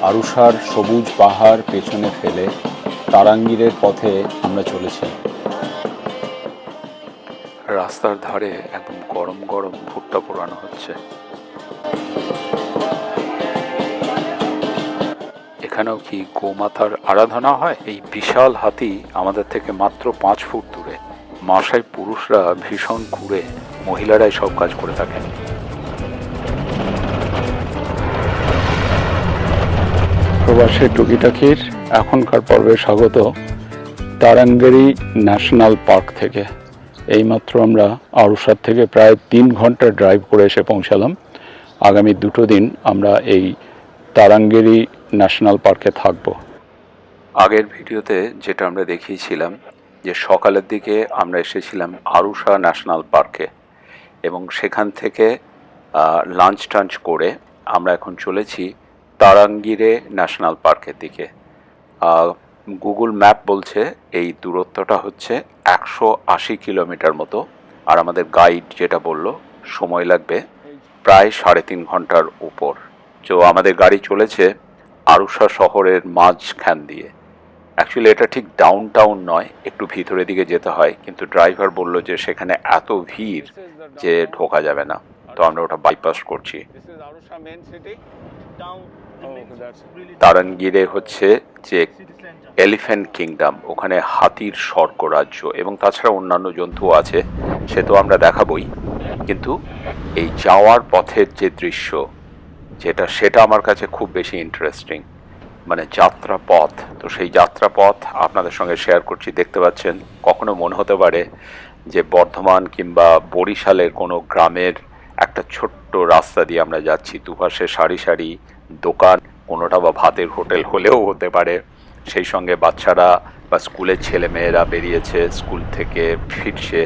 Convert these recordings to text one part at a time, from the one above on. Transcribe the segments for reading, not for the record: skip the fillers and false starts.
আরুষার সবুজ পাহাড় পেছনে ফেলে তারাঙ্গীরের পথে আমরা চলেছি। রাস্তার ধারে একদম গরম গরম ভুট্টা পোড়ানো হচ্ছে। এখানেও কি গোমাতার আরাধনা হয়? এই বিশাল হাতি আমাদের থেকে মাত্র 5 ফুট দূরে। মাসাই পুরুষরা ভীষণ কুঁড়ে, মহিলারাই সব কাজ করে থাকেন। প্রবাসে টুকিটাকির এখনকার পর্বে স্বাগত তারাঙ্গিরে ন্যাশনাল পার্ক থেকে। এইমাত্র আমরা আরুষার থেকে প্রায় 3 ঘন্টা ড্রাইভ করে এসে পৌঁছালাম। আগামী 2 দিন আমরা এই তারাঙ্গিরে ন্যাশনাল পার্কে থাকব। আগের ভিডিওতে যেটা আমরা দেখিয়েছিলাম যে সকালের দিকে আমরা এসেছিলাম আরুষা ন্যাশনাল পার্কে এবং সেখান থেকে লাঞ্চ টাঞ্চ করে আমরা এখন চলেছি তারাঙ্গিরে ন্যাশনাল পার্কের দিকে। গুগল ম্যাপ বলছে এই দূরত্বটা হচ্ছে 180 কিলোমিটার মতো, আর আমাদের গাইড যেটা বলল সময় লাগবে প্রায় 3.5 ঘন্টার উপর। তো আমাদের গাড়ি চলেছে আরুষা শহরের মাঝখান দিয়ে। অ্যাকচুয়ালি এটা ঠিক ডাউন টাউন নয়, একটু ভিতরের দিকে যেতে হয়, কিন্তু ড্রাইভার বলল যে সেখানে এত ভিড় যে ঢোকা যাবে না, তো আমরা ওটা বাইপাস করছি। তারাঙ্গিরে হচ্ছে যে এলিফ্যান্ট কিংডম, ওখানে হাতির স্বর্গরাজ্য এবং তাছাড়া অন্যান্য জন্তু আছে, সে তো আমরা দেখাবই, কিন্তু এই যাওয়ার পথের যে দৃশ্য সেটা আমার কাছে খুব বেশি ইন্টারেস্টিং, মানে যাত্রা পথ। তো সেই যাত্রা পথ আপনাদের সঙ্গে শেয়ার করছি। দেখতে পাচ্ছেন, কখনো মনে হতে পারে যে বর্ধমান কিংবা বরিশালের কোনো গ্রামের একটা ছোট্ট রাস্তা দিয়ে আমরা যাচ্ছি, দুপাশে সারি সারি দোকান, কোনোটা বা ভাতের হোটেল হলেও হতে পারে। সেই সঙ্গে বাচ্চারা বা স্কুলের ছেলে মেয়েরা বেরিয়েছে, স্কুল থেকে ফিরছে।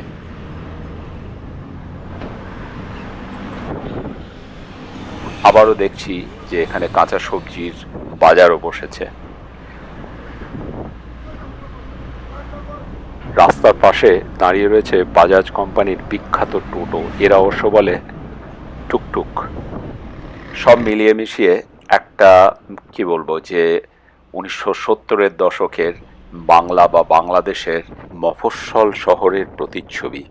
আবারও দেখছি যে এখানে কাঁচা সবজির বাজারও বসেছে। রাস্তার পাশে দাঁড়িয়ে রয়েছে বাজাজ কোম্পানির বিখ্যাত টোটো, এরা অবশ্য বলে টুকটুক। সব মিলিয়ে মিশিয়ে একটা কি বলবো যে 1970-এর দশকের বাংলা বা বাংলাদেশের মফস্বল শহরের প্রতিচ্ছবি।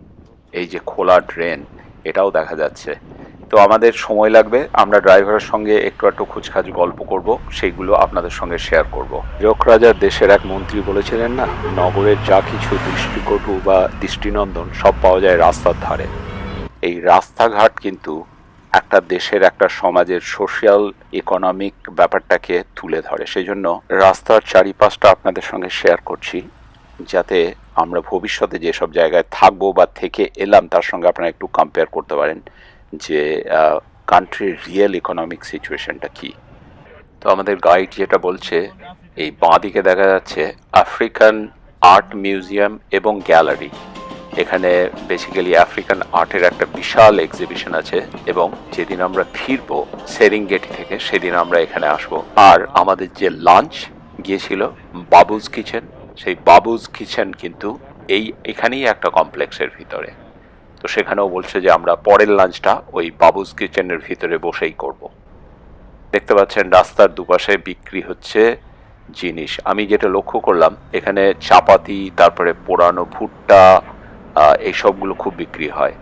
এই যে খোলা ড্রেন, এটাও দেখা যাচ্ছে। তো আমাদের সময় লাগবে, আমরা ড্রাইভারের সঙ্গে একটু খুচখাচ গল্প করব, সেইগুলো আপনাদের সঙ্গে শেয়ার করব। যোগ রাজার দেশের এক মন্ত্রী বলেছিলেন না, নগরের যা কিছু দৃষ্টিকটু বা দৃষ্টিনন্দন সব পাওয়া যায় রাস্তার ধারে। এই রাস্তাঘাট কিন্তু একটা দেশের, একটা সমাজের সোশ্যাল ইকোনমিক ব্যাপারটাকে তুলে ধরে। সেই জন্য রাস্তার চারিপাশটা আপনাদের সঙ্গে শেয়ার করছি, যাতে আমরা ভবিষ্যতে যেসব জায়গায় থাকবো বা থেকে এলাম তার সঙ্গে আপনারা একটু কম্পেয়ার করতে পারেন যে কান্ট্রির রিয়েল ইকোনমিক সিচুয়েশনটা কি। তো আমাদের গাইড যেটা বলছে, এই বাঁ দিকে দেখা যাচ্ছে আফ্রিকান আর্ট মিউজিয়াম এবং গ্যালারি। এখানে বেসিক্যালি আফ্রিকান আর্টের একটা বিশাল এক্সিবিশন আছে, এবং যেদিন আমরা ফিরবো সেরিঙ্গেটি থেকে সেদিন আমরা এখানে আসবো। আর আমাদের যে লাঞ্চ গিয়েছিল বাবুজ কিচেন, সেই বাবুজ কিচেন কিন্তু এখানেই একটা কমপ্লেক্সের ভিতরে। তো সেখানেও বলছে যে আমরা পরের লাঞ্চটা ওই বাবুজ কিচেনের ভিতরে বসেই করব। দেখতে পাচ্ছেন রাস্তার দুপাশে বিক্রি হচ্ছে জিনিস। আমি যেটা লক্ষ্য করলাম, এখানে চাপাতি, তারপরে পোড়ানো ভুট্টা, এইসবগুলো খুব বিক্রি হয়।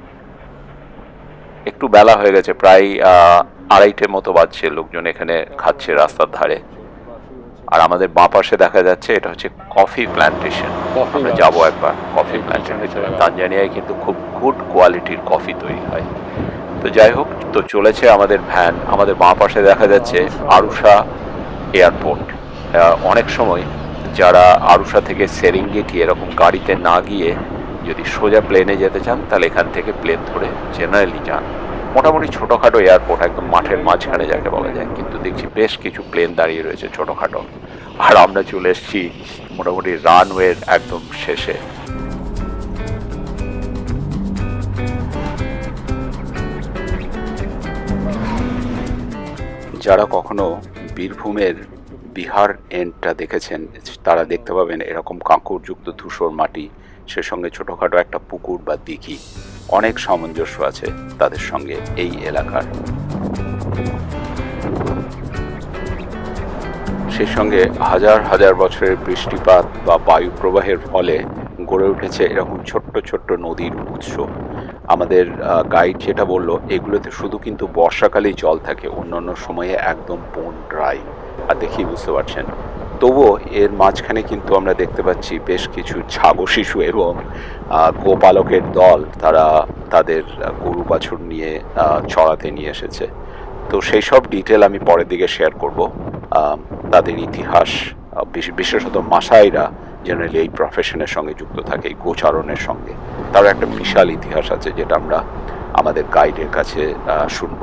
একটু বেলা হয়ে গেছে, প্রায় 2:30 মতো বাজছে, লোকজন এখানে খাচ্ছে রাস্তার ধারে। আর আমাদের বাঁ পাশে দেখা যাচ্ছে এটা হচ্ছে কফি প্ল্যান্টেশন। আমরা যাবো একবার কফি প্ল্যান্টেশন। তানজানিয়ায় কিন্তু খুব গুড কোয়ালিটির কফি তৈরি হয়। তো যাই হোক, তো চলেছে আমাদের ভ্যান। আমাদের বাঁ পাশে দেখা যাচ্ছে আরুষা এয়ারপোর্ট। অনেক সময় যারা আরুষা থেকে সেরিঙ্গেটি এরকম গাড়িতে না গিয়ে যদি সোজা প্লেনে যেতে চান, তাহলে এখান থেকে প্লেন ধরে জেনারেলি যান। মোটামুটি ছোটোখাটো এয়ারপোর্ট, একদম মাঠের মাঝখানে যাকে বলা যায়, কিন্তু দেখছি বেশ কিছু প্লেন দাঁড়িয়ে রয়েছে ছোটোখাটো। আর আমরা চলে এসেছি মোটামুটি রানওয়ের একদম শেষে। যারা কখনো বীরভূমের বিহার এন্ডটা দেখেছেন, তারা দেখতে পাবেন এরকম কাঁকড়যুক্ত ধূসর মাটি, সে সঙ্গে ছোটোখাটো একটা পুকুর বা দিঘি। অনেক সামঞ্জস্য আছে তাদের সঙ্গে এই এলাকার। সেই সঙ্গে হাজার হাজার বছরের বৃষ্টিপাত বা বায়ু প্রবাহের ফলে গড়ে উঠেছে এরকম ছোট্ট ছোট্ট নদীর উৎস। আমাদের গাইড যেটা বলল, এগুলোতে শুধু কিন্তু বর্ষাকালেই জল থাকে, অন্যান্য সময়ে একদম বোন ড্রাই। আর দেখেই বুঝতে পারছেন। তবুও এর মাঝখানে কিন্তু আমরা দেখতে পাচ্ছি বেশ কিছু ছাগল শিশু এবং গোপালকের দল, তারা তাদের গরু বাছুর নিয়ে চড়াতে নিয়ে এসেছে। তো সেই সব ডিটেল আমি পরের দিকে শেয়ার করব। তাদের ইতিহাস, বিশেষত মাসাইরা জেনারেলি এই প্রফেশনের সঙ্গে যুক্ত থাকে, এই গোচারণের সঙ্গে। তার একটা বিশাল ইতিহাস আছে যেটা আমরা আমাদের গাইডের কাছে শুনব।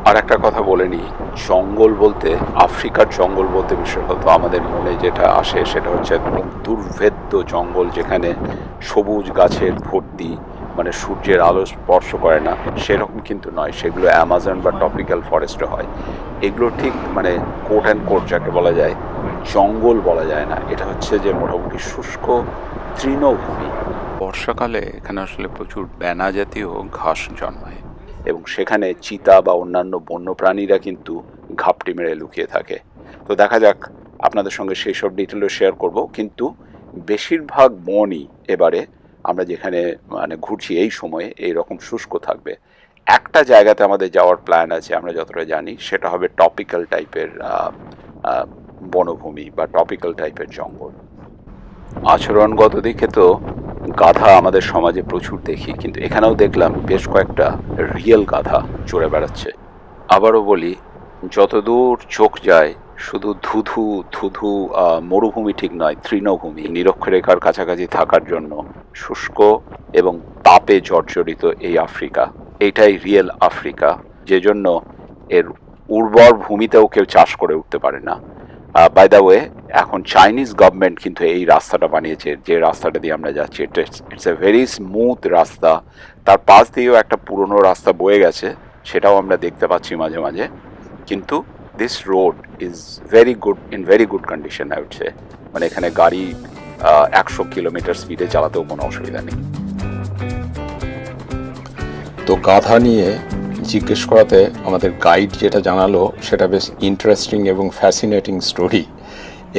আর একটা কথা বলে নিই, জঙ্গল বলতে, আফ্রিকার জঙ্গল বলতে বিশেষত আমাদের মনে যেটা আসে সেটা হচ্ছে একদম দুর্ভেদ্য জঙ্গল, যেখানে সবুজ গাছের ভর্তি, মানে সূর্যের আলো স্পর্শ করে না, সেরকম কিন্তু নয়। সেগুলো অ্যামাজন বা ট্রপিক্যাল ফরেস্টে হয়। এগুলো ঠিক মানে কোট অ্যান্ড কোট যাকে বলা যায়, জঙ্গল বলা যায় না। এটা হচ্ছে যে মোটামুটি শুষ্ক তৃণভূমি। বর্ষাকালে এখানে আসলে প্রচুর ব্যানা জাতীয় ঘাস জন্মায় এবং সেখানে চিতা বা অন্যান্য বন্যপ্রাণীরা কিন্তু ঘাপটি মেরে লুকিয়ে থাকে। তো দেখা যাক, আপনাদের সঙ্গে সেই সব ডিটেলও শেয়ার করব। কিন্তু বেশিরভাগ বনই এবারে আমরা যেখানে মানে ঘুরছি এই সময়ে এইরকম শুষ্ক থাকবে। একটা জায়গাতে আমাদের যাওয়ার প্ল্যান আছে, আমরা যতটা জানি, সেটা হবে টপিক্যাল টাইপের বনভূমি বা টপিক্যাল টাইপের জঙ্গল। আচরণগত দিকে তো গাধা আমাদের সমাজে প্রচুর দেখি, কিন্তু এখানেও দেখলাম বেশ কয়েকটা রিয়েল গাধা চড়ে বেড়াচ্ছে। আবারও বলি, যতদূর চোখ যায় শুধু ধুধু ধুধু মরুভূমি ঠিক নয়, তৃণভূমি। নিরক্ষরেখার কাছাকাছি থাকার জন্য শুষ্ক এবং তাপে জর্জরিত এই আফ্রিকা, এইটাই রিয়েল আফ্রিকা, যে জন্য এর উর্বর ভূমিতেও কেউ চাষ করে উঠতে পারে না। বাই দ্য ওয়ে, এখন চাইনিজ গভর্নমেন্ট কিন্তু এই রাস্তাটা বানিয়েছে, যে রাস্তাটা দিয়ে আমরা যাচ্ছি। ইটস এ ভেরি স্মুথ রাস্তা। তার পাশ দিয়েও একটা পুরনো রাস্তা বয়ে গেছে, সেটাও আমরা দেখতে পাচ্ছি মাঝে মাঝে। কিন্তু this road is very good, in very good condition I would say. মানে এখানে গাড়ি 100 কিলোমিটার স্পিডে চালাতেও কোনো অসুবিধা নেই। তো গাধা নিয়ে জিজ্ঞেস করাতে আমাদের গাইড যেটা জানালো সেটা বেশ ইন্টারেস্টিং এবং ফ্যাসিনেটিং স্টোরি।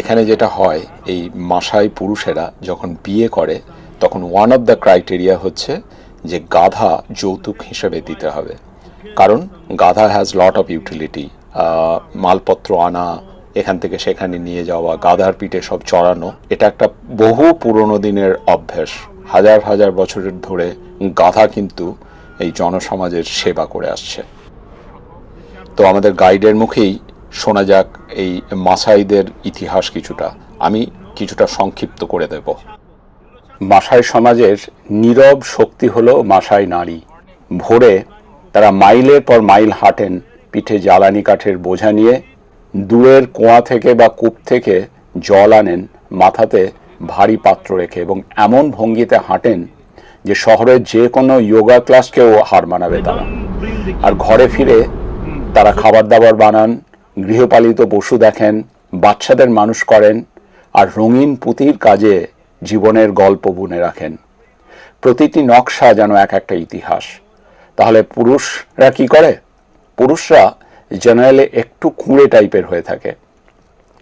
এখানে যেটা হয়, এই মাসাই পুরুষেরা যখন বিয়ে করে তখন ওয়ান অফ দ্য ক্রাইটেরিয়া হচ্ছে যে গাধা যৌতুক হিসেবে দিতে হবে, কারণ গাধা হ্যাজ লট অফ ইউটিলিটি। মালপত্র আনা, এখান থেকে সেখানে নিয়ে যাওয়া, গাধার পিঠে সব চড়ানো, এটা একটা বহু পুরনো দিনের অভ্যাস। হাজার হাজার বছরের ধরে গাধা কিন্তু এই জনসমাজের সেবা করে আসছে। তো আমাদের গাইডের মুখেই শোনা যাক এই মাসাইদের ইতিহাস কিছুটা। আমি কিছুটা সংক্ষিপ্ত করে দেব। মাসাই সমাজের নীরব শক্তি হলো মাসাই নারী। ভোরে তারা মাইলের পর মাইল হাঁটেন পিঠে জ্বালানি কাঠের বোঝা নিয়ে, দূরের কুয়া থেকে বা কূপ থেকে জল আনেন মাথাতে ভারী পাত্র রেখে, এবং এমন ভঙ্গিতে হাঁটেন যে শহরের যে কোনো যোগা ক্লাসকেও হার মানাবে তারা। আর ঘরে ফিরে তারা খাবার দাবার বানান, গৃহপালিত পশু দেখেন, বাচ্চাদের মানুষ করেন, আর রঙিন পুঁতির কাজে জীবনের গল্প বুনে রাখেন। প্রতিটি নকশা যেন এক একটা ইতিহাস। তাহলে পুরুষরা কি করে? পুরুষরা জেনারেলি একটু খুঁড়ে টাইপের হয়ে থাকে।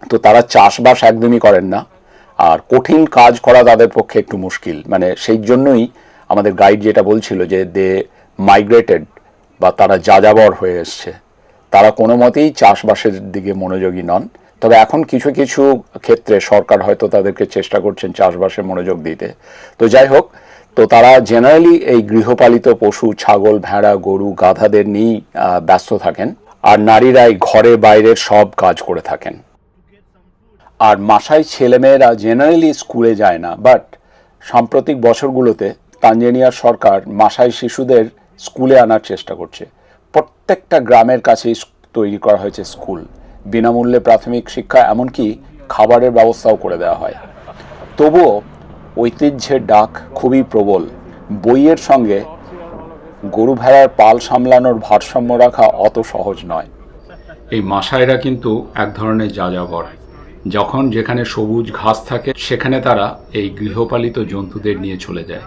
তো তারা চাষবাস একদমই করেন না, আর কঠিন কাজ করা তাদের পক্ষে একটু মুশকিল। মানে সেই জন্যই আমাদের গাইড যেটা বলছিল যে দে মাইগ্রেটেড, বা তারা যাযাবর হয়ে এসছে। তারা কোনো মতেই চাষবাসের দিকে মনোযোগী নন। তবে এখন কিছু কিছু ক্ষেত্রে সরকার হয়তো তাদেরকে চেষ্টা করছেন চাষবাসে মনোযোগ দিতে। তো যাই হোক, তো তারা জেনারেলি এই গৃহপালিত পশু, ছাগল, ভেড়া, গরু, গাধাদের নিয়েই ব্যস্ত থাকেন, আর নারীরাই ঘরে বাইরের সব কাজ করে থাকেন। আর মাসাই ছেলেমেয়েরা জেনারেলি স্কুলে যায় না, বাট সাম্প্রতিক বছরগুলোতে তানজানিয়ার সরকার মাসাই শিশুদের স্কুলে আনার চেষ্টা করছে। প্রত্যেকটা গ্রামের কাছেই তৈরি করা হয়েছে স্কুল, বিনামূল্যে প্রাথমিক শিক্ষা, এমনকি খাবারের ব্যবস্থাও করে দেওয়া হয়। তবুও ঐতিহ্যের ডাক খুবই প্রবল। বইয়ের সঙ্গে গরু ভেড়ার পাল সামলানোর ভারসাম্য রাখা অত সহজ নয়। এই মাসাইরা কিন্তু এক ধরনের যাযাবর। যখন যেখানে সবুজ ঘাস থাকে সেখানে তারা এই গৃহপালিত জন্তুদের নিয়ে চলে যায়।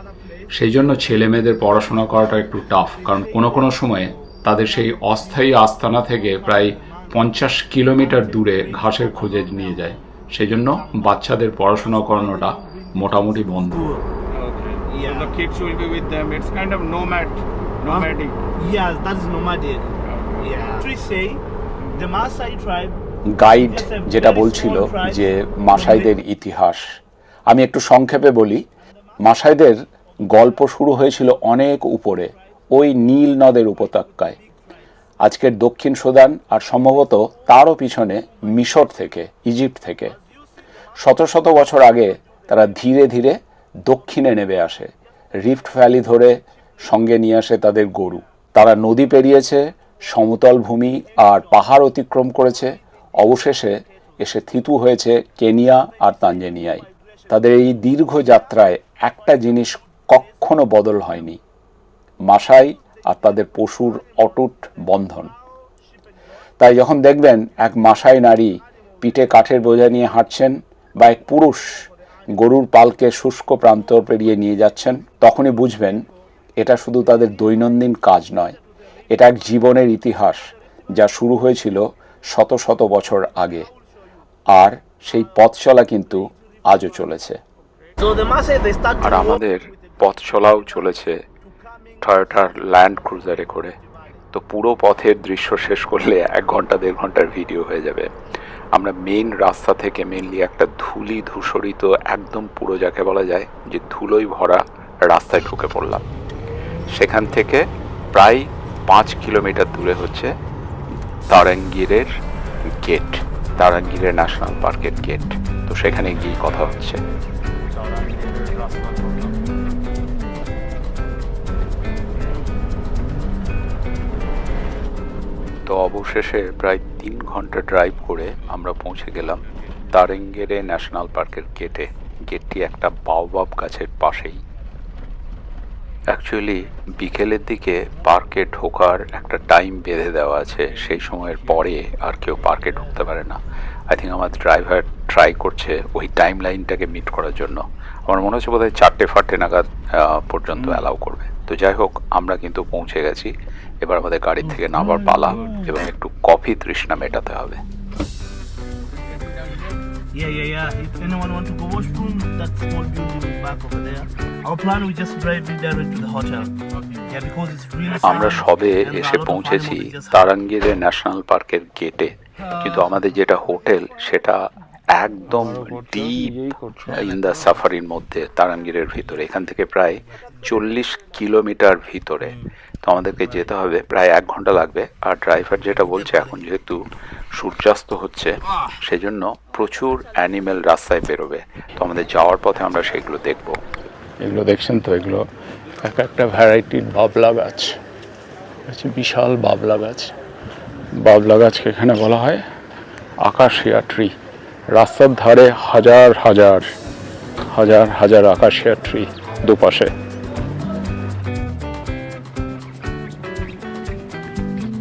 সেই জন্য ছেলে মেয়েদের পড়াশোনা করাটা একটু টাফ, কারণ কোনো কোনো সময়ে তাদের সেই অস্থায়ী আস্তানা থেকে প্রায় 50 কিলোমিটার দূরে ঘাসের খোঁজে নিয়ে যায়, সেই জন্য বাচ্চাদের পড়াশোনা করানোটা মোটামুটি বন্ধ। So the kids will be with them. It's kind of nomadic. Yes, that's nomadic. Yeah. Trees say the Maasai tribe. Guide যেটা বলছিল যে মাসাইদের ইতিহাস, আমি একটু সংক্ষেপে বলি। মাসাইদের গল্প শুরু হয়েছিল অনেক উপরে, ওই নীল নদের উপত্যকায়, আজকের দক্ষিণ সুদান, আর সম্ভবত তারও পিছনে মিশর থেকে, ইজিপ্ট থেকে। শত শত বছর আগে তারা ধীরে ধীরে দক্ষিণে নেমে আসে, রিফট ভ্যালি ধরে সঙ্গে নিয়ে আসে তাদের গরু। তারা নদী পেরিয়েছে, সমতল ভূমি আর পাহাড় অতিক্রম করেছে, অবশেষে এসে থিতু হয়েছে কেনিয়া আর তানজানিয়ায়। তাদের এই দীর্ঘ যাত্রায় একটা জিনিস কখনো বদল হয়নি, মাসাই আর তাদের পশুর অটুট বন্ধন। তাই যখন দেখবেন এক মাসাই নারী পিঠে কাঠের বোঝা নিয়ে হাঁটছেন বা এক পুরুষ গরুর পালকে শুষ্ক প্রান্তর পেরিয়ে নিয়ে যাচ্ছেন, তখনই বুঝবেন এটা শুধু তাদের দৈনন্দিন কাজ নয়, এটা এক জীবনের ইতিহাস যা শুরু হয়েছিল শত শত বছর আগে, আর সেই পথ চলা কিন্তু আজও চলেছে। আর আমাদের পথ চলাও চলেছে টয়োটার ল্যান্ড ক্রুজারে করে। তো পুরো পথের দৃশ্য শেষ করলে 1 ঘন্টা 1.5 ঘন্টার ভিডিও হয়ে যাবে। আমরা মেইন রাস্তা থেকে মেইনলি একটা ধুলি ধূসরিত, একদম পুরো যাকে বলা যায় যে ধুলোয় ভরা রাস্তায় ঢুকে পড়লাম। সেখান থেকে প্রায় 5 কিলোমিটার দূরে হচ্ছে তারাঙ্গিরের গেট, তারাঙ্গিরে ন্যাশনাল পার্কের গেট। তো সেখানে গিয়ে কথা হচ্ছে। তো অবশেষে প্রায় 3 ঘন্টা ড্রাইভ করে আমরা পৌঁছে গেলাম তারাঙ্গিরে ন্যাশনাল পার্কের গেটে। গেটটি একটা বাওবাব গাছের পাশেই। অ্যাকচুয়ালি বিকেলের দিকে পার্কে ঢোকার একটা টাইম বেঁধে দেওয়া আছে, সেই সময়ের পরে আর কেউ পার্কে ঢুকতে পারে না। আই থিঙ্ক আমার ড্রাইভার ট্রাই করছে ওই টাইম লাইনটাকে মিট করার জন্য। আমার মনে হচ্ছে বোধহয় 4টে নাগাদ পর্যন্ত অ্যালাউ করবে। তো যাই হোক, আমরা কিন্তু পৌঁছে গেছি। এবার আমাদের গাড়ি থেকে নামার পালা এবং একটু কফি তৃষ্ণা মেটাতে হবে। Yeah. If anyone want to go washroom, that small building is back over there. Our plan we just drive it direct to the hotel. Yeah, because it's really. আমরা সবে এসে পৌঁছেছি তারাঙ্গিরে ন্যাশনাল পার্কের গেটে, কিন্তু আমাদের যেটা হোটেল সেটা একদম ডিপ ইন দ্য সাফারির মধ্যে, তারাঙ্গিরের ভিতরে। এখান থেকে প্রায় 40 কিলোমিটার ভিতরে। তো আমাদেরকে যেতে হবে, প্রায় 1 ঘন্টা লাগবে। আর ড্রাইভার যেটা বলছে, এখন যেহেতু সূর্যাস্ত হচ্ছে সেজন্য প্রচুর অ্যানিমেল রাস্তায় বেরোবে। তো আমাদের যাওয়ার পথে আমরা সেগুলো দেখব। এগুলো দেখছেন তো, এগুলো একটা ভ্যারাইটির বাবলা গাছ, বিশাল বাবলা গাছ। বাবলা গাছকে এখানে বলা হয় আকাশিয়া ট্রি। রাস্তার ধারে হাজার হাজার আকাশিয়া ট্রি দুপাশে।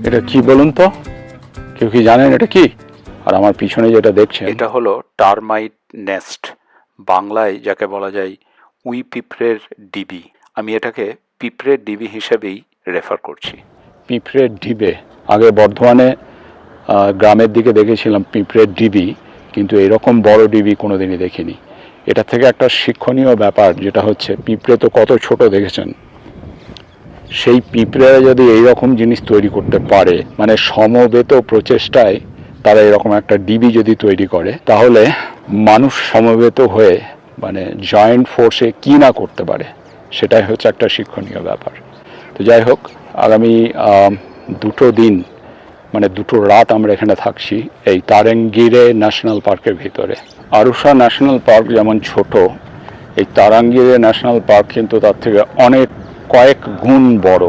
এটা কি বলুন তো, কেউ কি জানেন এটা কি? আর আমার পিছনে যেটা দেখছেন, এটা হলো টারমাইট নেস্ট, বাংলায় যাকে বলা যায় উই পিঁপড়ের ডিবি। আমি এটাকে পিঁপড়ের ডিবি হিসেবেই রেফার করছি। পিঁপড়ের ডিবে আগে বর্ধমানে গ্রামের দিকে দেখেছিলাম পিঁপড়ের ডিবি, কিন্তু এরকম বড় ডিবি কোনোদিনই দেখিনি। এটা থেকে একটা শিক্ষণীয় ব্যাপার যেটা হচ্ছে, পিঁপড়ে তো কত ছোট দেখেছেন, সেই পিঁপড়েরা যদি এইরকম জিনিস তৈরি করতে পারে, মানে সমবেত প্রচেষ্টায় তারা এরকম একটা ডিবি যদি তৈরি করে, তাহলে মানুষ সমবেত হয়ে মানে জয়েন্ট ফোর্সে কি না করতে পারে, সেটাই হচ্ছে একটা শিক্ষণীয় ব্যাপার। তো যাই হোক, আগামী 2 দিন মানে 2 রাত আমরা এখানে থাকছি এই তারাঙ্গিরে ন্যাশনাল পার্কের ভিতরে। আরুষা ন্যাশনাল পার্ক যেমন ছোট, এই তারাঙ্গিরে ন্যাশনাল পার্ক কিন্তু তার থেকে কয়েক গুণ বড়,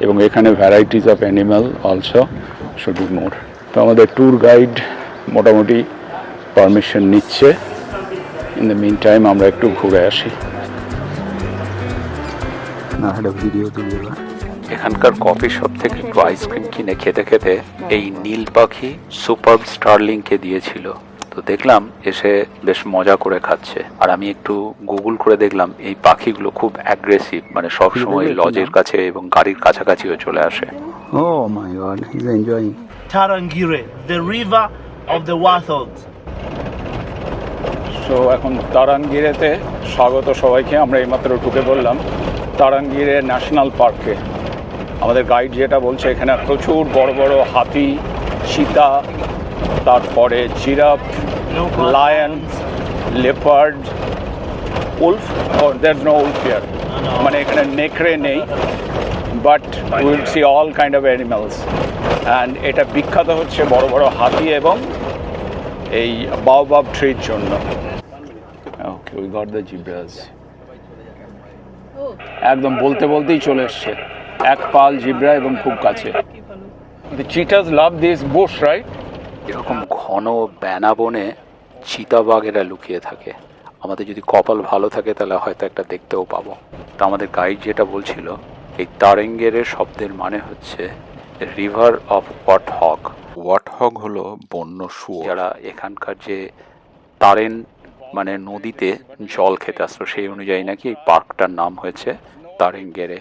এবং এখানে varieties of animal also should be more. তো আমাদের ট্যুর গাইড মোটামুটি পারমিশন নিচ্ছে। ইন দ্য মিন টাইম আমরা একটু ঘুরে আসি। এখানকার কফি শপ থেকে একটু আইসক্রিম কিনে খেতে খেতে এই নীল পাখি সুপার স্টারলিংকে দিয়েছিল। তো দেখলাম এসে বেশ মজা করে খাচ্ছে। আর আমি একটু গুগল করে দেখলাম এই পাখিগুলো খুব অ্যাগ্রেসিভ, মানে সবসময় লজের কাছে এবং গাড়ির কাছাকাছিও চলে আসে। Oh my god, he is enjoying. Tarangire, the river of the warthogs. So এখন তারাঙ্গিরেতে স্বাগত সবাইকে। আমরা এইমাত্র ঢুকে পড়লাম তারাঙ্গিরে ন্যাশনাল পার্কে। আমাদের গাইড যেটা বলছে এখানে প্রচুর বড় বড় হাতি, চিতা, তারপরে giraffe, lion, leopard, wolf, there is no wolf here, মানে এখানে নেকড়ে নেই, but will see all kind of animals. And এটা বিখ্যাত হচ্ছে বড় বড় হাতি এবং এই বাওবাব ট্রির জন্য। ওকে, উই গট দ্য জিব্রাস। একদম বলতে বলতেই চলে এসছে, এক পাল জিব্রা এবং খুব কাছে। The cheetahs love this bush, right? এরকম ঘন বেনা বনে চিতাবাঘেরা লুকিয়ে থাকে। আমাদের যদি কপাল ভালো থাকে তাহলে হয়তো একটা দেখতেও পাবো। তা আমাদের গাইড যেটা বলছিল, এই তারেঙ্গেরের শব্দের মানে হচ্ছে রিভার অফ ওয়াটহগ। ওয়াটহগ হলো বন্য শুয়োর, যারা এখানকার যে তারেন মানে নদীতে জল খেতে আসতো, সেই অনুযায়ী নাকি এই পার্কটার নাম হয়েছে তারেঙ্গেরে।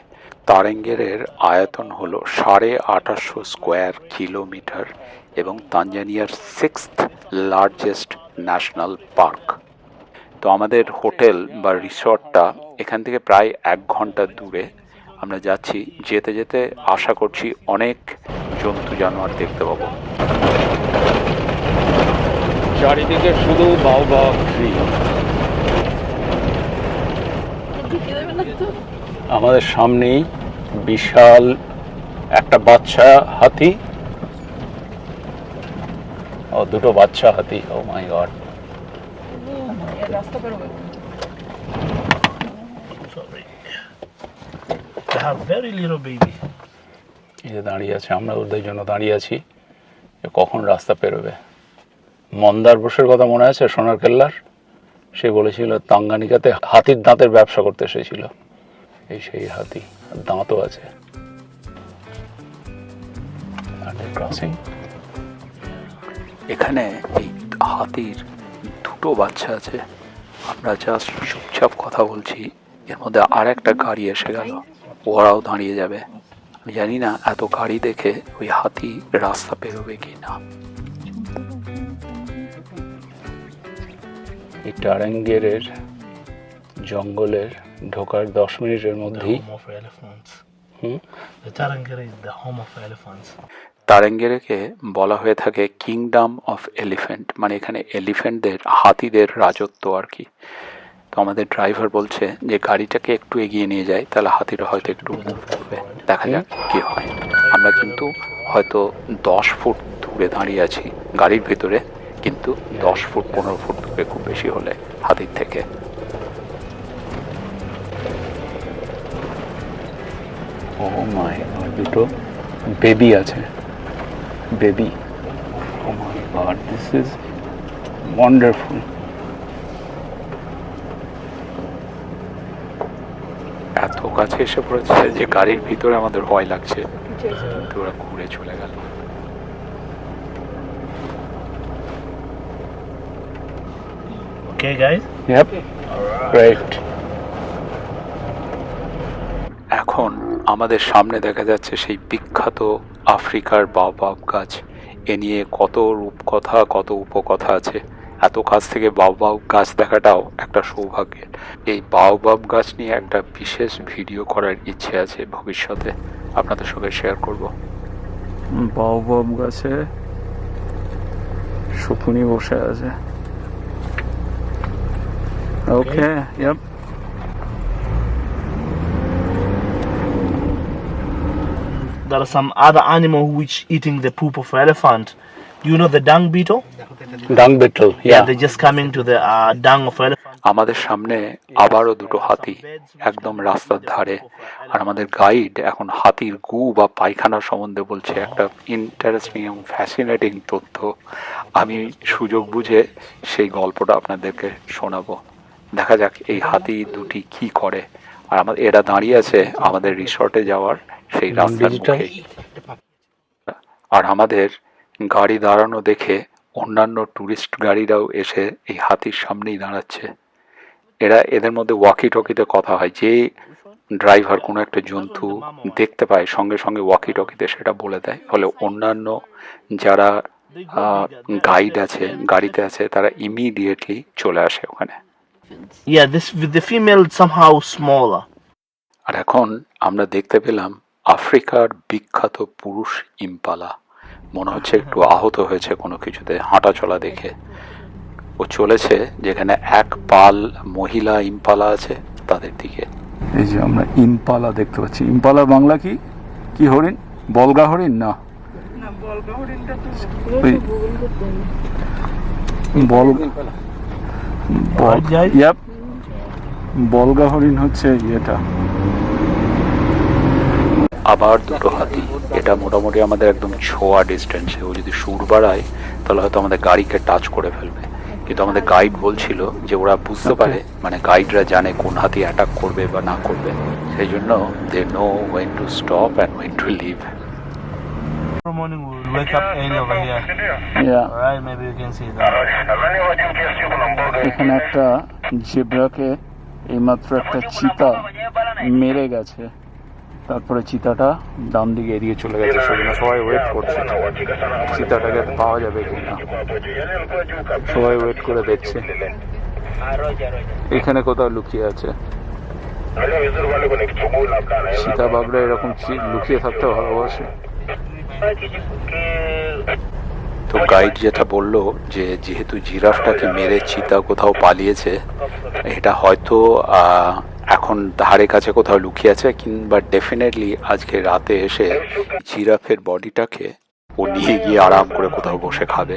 তারেঙ্গেরের আয়তন হলো 2850 স্কোয়ার কিলোমিটার এবং তানজানিয়ার 6th লার্জেস্ট ন্যাশনাল পার্ক। তো আমাদের হোটেল বা রিসর্টটা এখান থেকে প্রায় 1 ঘন্টা দূরে। আমরা যাচ্ছি, যেতে যেতে আশা করছি অনেক জন্তু জানোয়ার দেখতে পাবো। চারিদিকে শুধু বাওবাব ট্রি। আমাদের সামনেই বিশাল একটা বাচ্চা হাতি, ও দুটো বাচ্চা হাতি। ও my god, They have very little baby. এই যে দাঁড়িয়ে আছে, আমরা ওদের জন্য দাঁড়িয়ে আছি কখন রাস্তা পেরোবে। মন্দার বোসের কথা মনে আছে, সোনার কেল্লার? সে বলেছিল তাঙ্গানিকাতে হাতির দাঁতের ব্যবসা করতে এসেছিল। এই সেই হাতি, দাঁতও আছে। ক্রসিং এখানে এই হাতির দুটো বাচ্চা আছে। আমরা জাস্ট চুপচাপ কথা বলছি, এর মধ্যে আর একটা গাড়ি এসে গেল, ওরাও দাঁড়িয়ে যাবে। আমি জানি না এত গাড়ি দেখে ওই হাতি রাস্তা পেরোবে কি না। এই টারেঙ্গেরের জঙ্গলের ঢোকার 10 মিনিটের মধ্যেই তারেঙ্গেরেকে বলা হয়ে থাকে কিংডম অফ এলিফ্যান্ট, মানে এখানে এলিফ্যান্টদের, হাতিদের রাজত্ব আর কি। তো আমাদের ড্রাইভার বলছে যে গাড়িটাকে একটু এগিয়ে নিয়ে যায়, তাহলে হাতিরা হয়তো একটু মুভ করবে। দেখা যাক কি হয়। আমরা কিন্তু হয়তো 10 ফুট দূরে দাঁড়িয়ে আছি গাড়ির ভেতরে, কিন্তু 10 ফুট 15 ফুট দূরে খুব বেশি হলে হাতির থেকে। ও মাই গড, দুটো বেবি আছে, baby. Oh my god, this is wonderful. এত কাছে এসে পড়েছে যে গাড়ির ভিতরে আমাদের ভয় লাগছে, কিন্তু ওরা ঘুরে চলে গেল। Okay, guys? Yep. Great. এখন আমাদের সামনে দেখা যাচ্ছে সেই বিখ্যাত আফ্রিকার বাওবাব গাছ। এ নিয়ে কত রূপকথা, কত উপকথা আছে। এত কাছ থেকে বাওবাব গাছ দেখাটাও একটা সৌভাগ্যের। এই বাওবাব গাছ নিয়ে একটা বিশেষ ভিডিও করার ইচ্ছে আছে ভবিষ্যতে, আপনাদের সঙ্গে শেয়ার করব। বাওবাব গাছে শকুনি বসে আছে। Okay, yep. There are some other animal which eating the poop of elephant. Do you know the dung beetle? Dung beetle, yeah. They're just coming to the dung of elephant. আমাদের সামনে আবারও দুটো হাতি একদম রাস্তার ধারে। আর আমাদের গাইড এখন হাতির গু বা পায়খানা সম্বন্ধে বলছে একটা ইন্টারেস্টিং এবং ফ্যাসিনেটিং তথ্য। আমি সুযোগ বুঝে সেই গল্পটা আপনাদেরকে শোনাবো। দেখা যাক এই হাতি দুটি কি করে। আর আমাদের এরা দাঁড়িয়ে আছে আমাদের রিসর্টে যাওয়ার সেই রাস্তার মুখেই। আর আমাদের গাড়ি দাঁড়ানো দেখে অন্যান্য টুরিস্ট গাড়িরাও এসে এই হাতির সামনেই দাঁড়াচ্ছে। এদের মধ্যে ওয়াকি টকিতে কথা হয়, যে ড্রাইভার কোনো একটা জন্তু দেখতে পায় সঙ্গে সঙ্গে ওয়াকি টকিতে সেটা বলে দেয়, ফলে অন্যান্য যারা গাইড আছে গাড়িতে আছে তারা ইমিডিয়েটলি চলে আসে ওখানে। Yeah, this with the female somehow smaller. আর এখন আমরা দেখতে পেলাম আফ্রিকার বিখ্যাত পুরুষ ইম্পালা, মনে হচ্ছে একটু আহত হয়েছে কোনো কিছুতে হাঁটা চলা দেখে। ও চলেছে যেখানে এক পাল মহিলা ইম্পালা আছে তাদের দিকে। এই যে আমরা ইম্পালা দেখতে পাচ্ছি। ইম্পালার বাংলা কি কি হরিণ? বলগা হরিণ? না, বলগা হরিণ হচ্ছে এটা। আবার দুটো হাতি, এটা মোটামুটি আমাদের একদম ছোঁয়া ডিস্টেন্সে। ও যদি সুর বাড়ায় তাহলে হয়তো আমাদের গাড়িকে টাচ করে ফেলবে, কিন্তু আমাদের গাইড বলছিল যে ওরা বুঝতে পারে, মানে গাইডরা জানে কোন হাতি অ্যাটাক করবে বা না করবে, সেই জন্য they know when to stop and when to leave. Tomorrow morning we'll wake up early over here. Yeah. Alright, maybe you can see that. এখানে একটা জেব্রাকে এইমাত্র একটা চিতা মেরে গেছে, তারপরে চিতাটা ডান দিকে এড়িয়ে চলে গেছে, সেজন্য সবাই ওয়েট করছে চিতাটাকে পাওয়া যাবে কিনা। সবাই ওয়েট করে দেখছে এখানে কোথাও লুকিয়ে আছে। চিতা বাঘরা এরকম লুকিয়ে থাকতে ভালোবাসে। তো গাইড যেটা বললো যে যেহেতু জিরাফটাকে মেরে চিতা কোথাও পালিয়েছে, এটা হয়তো এখন ধারে কাছে কোথাও লুকিয়ে আছে, কিংবা ডেফিনেটলি আজকে রাতে এসে জিরাফের বডিটাকে ও নিয়ে গিয়ে আরাম করে কোথাও বসে খাবে।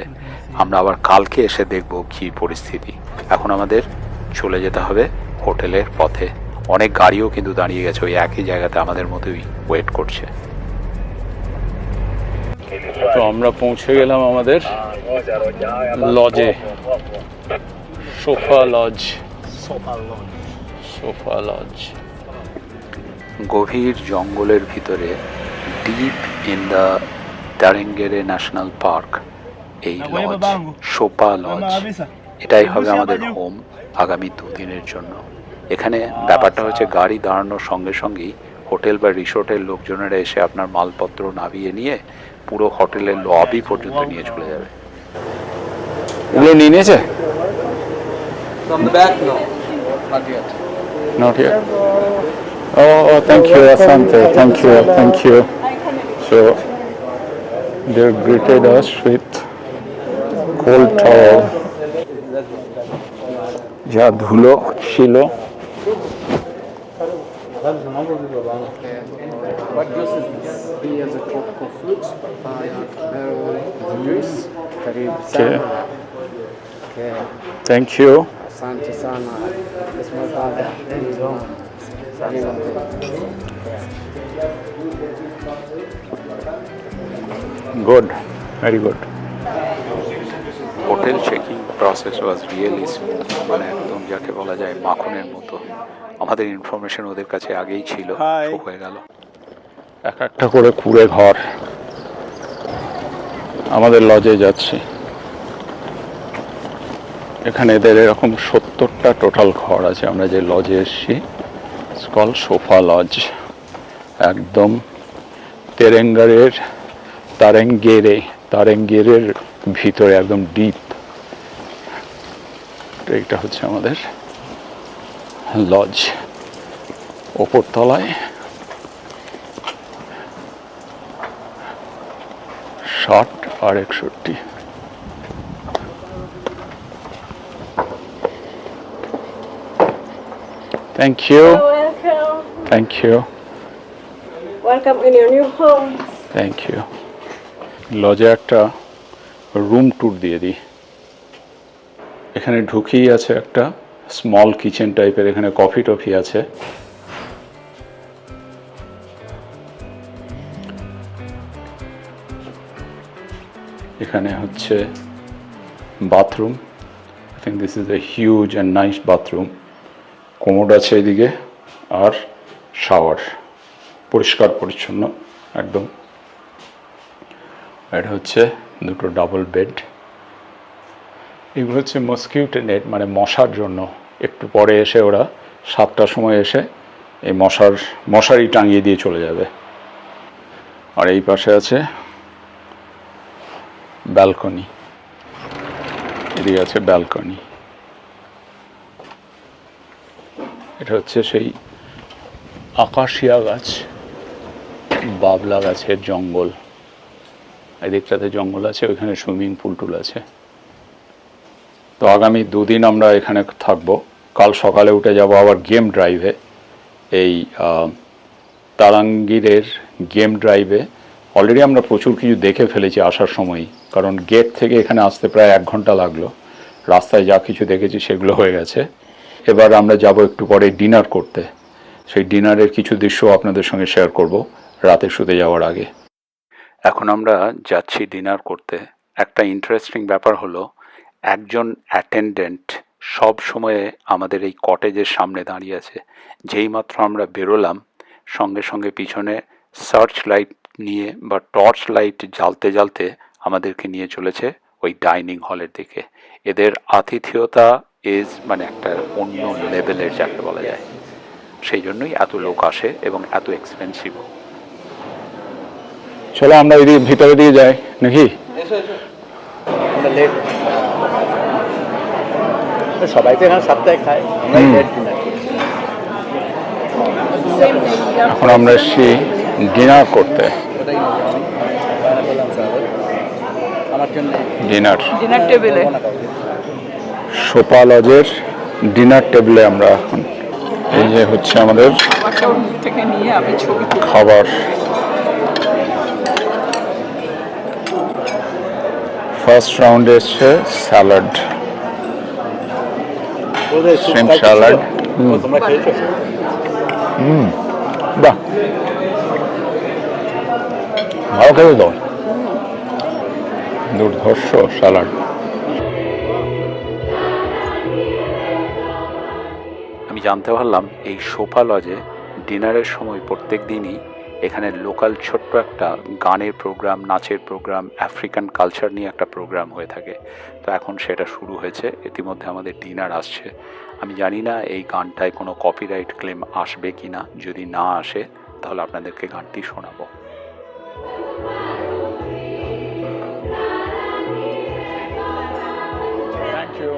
আমরা আবার কালকে এসে দেখবো কি পরিস্থিতি। এখন আমাদের চলে যেতে হবে হোটেলের পথে। অনেক গাড়িও কিন্তু দাঁড়িয়ে গেছে ওই একই জায়গাতে আমাদের মতোই ওয়েট করছে। তো আমরা পৌঁছে গেলাম আমাদের লজে, সোফা লজ। সোফা লজ গভীর জঙ্গলের ভিতরে, deep in the Tarangire national park. এই লজ সোফা লজ, এটাই হবে আমাদের হোম আগামী 2 দিনের জন্য। এখানে ব্যাপারটা হচ্ছে গাড়ি দাঁড়ানোর সঙ্গে সঙ্গেই হোটেল বা রিসোর্টের লোকজনেরা এসে আপনার মালপত্র নামিয়ে নিয়ে পুরো হোটেলের লবি পর্যন্ত নিয়ে চলে যাবে। এগুলো নিয়ে নিয়েছে? From the back, no. Not yet. Not yet. Oh, thank you, Asante. Thank you, thank you. So they greeted us with cold towel. যা ধুলো ছিল। What juice is this? Be as a tropical fruit, papaya, melon, juice, karibu Okay. sana. Okay. Thank you. Asante sana. This my father. Good, very good. Hotel checking process was really smooth, মানে একদম যাকে বলা যায় মাখনের মতো। আমাদের information ওদের কাছে আগেই ছিল, শো হয়ে গেল। এক একটা করে কুড়ে ঘর আমাদের লজে যাচ্ছে। এখানে এদের এরকম 70টা টোটাল ঘর আছে। আমরা যে লজে এসেছি কল সোফা লজ, একদম তারেঙ্গেরের ভিতরে একদম ডিপ। এইটা হচ্ছে আমাদের লজ। ওপর তলায় 60 আর 61। Thank you. You're welcome. Thank you. Welcome in your new home. Thank you. লজে একটা রুম ট্যুর দিয়ে দিই। এখানে ঢুকেই আছে একটা স্মল কিচেন টাইপের, এখানে কফি টফি আছে। এখানে হচ্ছে bathroom. I think this is a huge and nice bathroom. Commode আছে এদিকে আর শাওয়ার, পরিষ্কার পরিচ্ছন্ন একদম। এটা হচ্ছে দুটো ডাবল বেড। এগুলো হচ্ছে মসকিউটো নেট, মানে মশার জন্য। একটু পরে এসে ওরা 7টার সময় এসে এই মশারি টাঙিয়ে দিয়ে চলে যাবে। আর এই পাশে আছে ব্যালকনি, এদিকে আছে ব্যালকনি। এটা হচ্ছে সেই আকাশিয়া গাছ, বাবলা গাছের জঙ্গল। এদিকটাতে জঙ্গল আছে, ওইখানে সুইমিং পুল টুল আছে। তো আগামী 2 দিন আমরা এখানে থাকবো। কাল সকালে উঠে যাব আবার গেম ড্রাইভে, এই তারাঙ্গীরের গেম ড্রাইভে। অলরেডি আমরা প্রচুর কিছু দেখে ফেলেছি আসার সময়ই, কারণ গেট থেকে এখানে আসতে প্রায় 1 ঘন্টা লাগলো। রাস্তায় যা কিছু দেখেছি সেগুলো হয়ে গেছে। এবার আমরা যাব একটু পরে ডিনার করতে। সেই ডিনারের কিছু দৃশ্য আপনাদের সঙ্গে শেয়ার করব রাতে শুতে যাওয়ার আগে। এখন আমরা যাচ্ছি ডিনার করতে। একটা ইন্টারেস্টিং ব্যাপার হলো, একজন অ্যাটেন্ডেন্ট সব সময়ে আমাদের এই কটেজের সামনে দাঁড়িয়ে আছে। যেই মাত্র আমরা বেরোলাম, সঙ্গে সঙ্গে পিছনে সার্চ লাইট নিয়ে বা টর্চ লাইট জ্বালতে জ্বালতে আমাদেরকে নিয়ে চলেছে ওই ডাইনিং হলের দিকে। এদের আতিথেয়তা ইজ মানে একটা অন্য লেভেলের যাকে বলা যায়। সেই জন্যই এত লোক আসে এবং এত এক্সপেন্সিভও। চলো আমরা এদিকে ভিতরে দিয়ে যাই নাকি? সবাই তো এখানে সপ্তাহে খায়, এখন আমরা এসেছি ডিনার করতে। ডিনার টেবিলে সোপা লজের ডিনার টেবিলে আমরা এখন। এই যে হচ্ছে আমাদের থেকে নিয়ে আমি ছবি খাবার। ফার্স্ট রাউন্ডে এসছে স্যালাড, শ্রিম্প স্যালাড। বাহ, ভালো খেতে তো, দুর্ধর্ষ স্যালাড। আমি জানতে পারলাম এই সোফা লজে ডিনারের সময় প্রত্যেক দিনই এখানে লোকাল ছোট্ট একটা গানের প্রোগ্রাম, নাচের প্রোগ্রাম, আফ্রিকান কালচার নিয়ে একটা প্রোগ্রাম হয়ে থাকে। তো এখন সেটা শুরু হয়েছে, ইতিমধ্যে আমাদের ডিনার আসছে। আমি জানি না এই গানটায় কোনো কপিরাইট ক্লেম আসবে কি না। যদি না আসে তাহলে আপনাদেরকে গানটি শোনাবো। Thank you.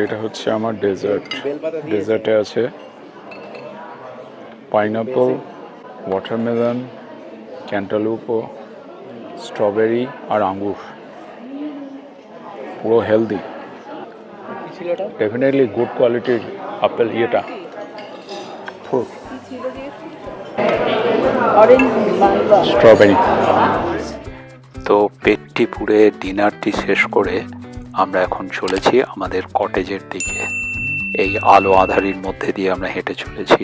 এটা হচ্ছে আমার ডেজার্ট। ডেজার্টে আছে পাইনাপল, ওয়াটারমেলন, ক্যান্টালুপো, স্ট্রবেরি আর আঙ্গুর। পুরো হেলদি, ডেফিনেটলি গুড কোয়ালিটির আপেল। ইয়েটা ফ্রুট স্ট্রবেরি। তো পেটটি পুড়ে ডিনারটি শেষ করে আমরা এখন চলেছি আমাদের কটেজের দিকে। এই আলো আঁধারির মধ্যে দিয়ে আমরা হেঁটে চলেছি।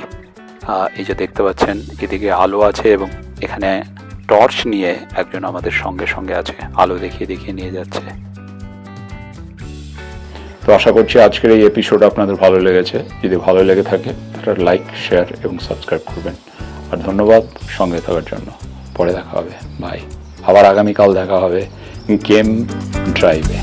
এই যে দেখতে পাচ্ছেন, এদিকে আলো আছে এবং এখানে টর্চ নিয়ে একজন আমাদের সঙ্গে সঙ্গে আছে, আলো দেখিয়ে দেখিয়ে নিয়ে যাচ্ছে। তো আশা করছি আজকের এই এপিসোড আপনাদের ভালো লেগেছে। যদি ভালো লেগে থাকে তাহলে লাইক, শেয়ার এবং সাবস্ক্রাইব করবেন। আর ধন্যবাদ সঙ্গে থাকার জন্য। পরে দেখা হবে, বাই। আবার আগামীকাল দেখা হবে গেম ড্রাইভে।